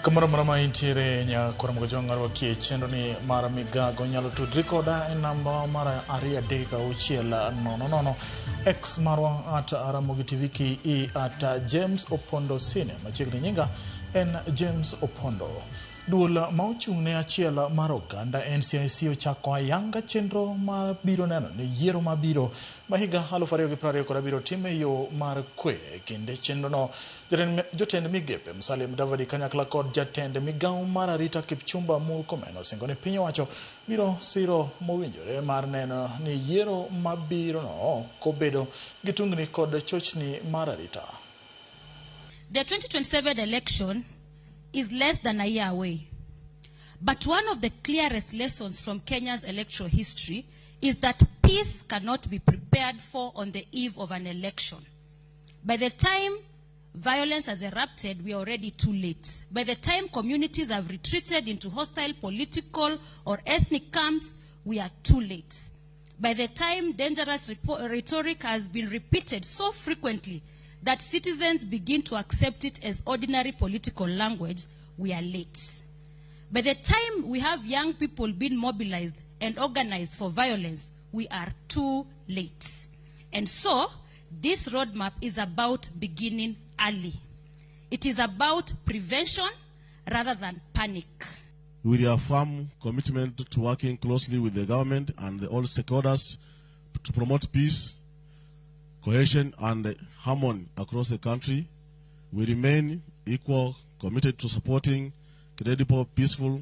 Kamara marama intiere nya koramogo jongarwa kie chenro ni mara migago nyalo tudri koda namba mara aria deka uchiela nono X marwa at Aramogi TV ki at James Opondo Sine machiegni nyinga en James Opondo. Duol mauchung ne achiela maroganda NCIC ochako ayanga chenro mabiro neno ni yiero mabiro mahiga 2020 biro time yo mar kwee kinde chenro no jotend migepe Musalia Mudavadi kanyakla kod jatend migao mar arita Kipchumba Murkomen osingo ni piny owacho biro siro mowinjore mar neno ni yiero mabiro no kobedo gitungni kod chochni mar arita. The 2027 election is less than a year away. But one of the clearest lessons from Kenya's electoral history is that peace cannot be prepared for on the eve of an election. By the time violence has erupted, we are already too late. By the time communities have retreated into hostile political or ethnic camps, we are too late. By the time dangerous rhetoric has been repeated so frequently that citizens begin to accept it as ordinary political language, we are late. By the time we have young people being mobilized and organized for violence, we are too late. And so, this roadmap is about beginning early. It is about prevention rather than panic. We reaffirm commitment to working closely with the government and all stakeholders to promote peace, cohesion and harmony across the country. We remain committed to supporting credible, peaceful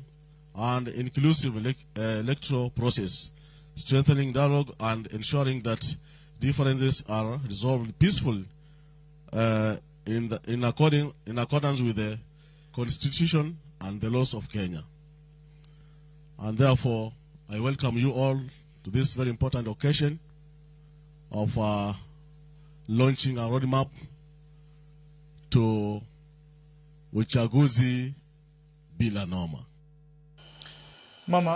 and inclusive electoral process, strengthening dialogue and ensuring that differences are resolved peacefully in accordance with the Constitution and the laws of Kenya. And therefore, I welcome you all to this very important occasion of launching a roadmap to uchaguzi bila noma. Mama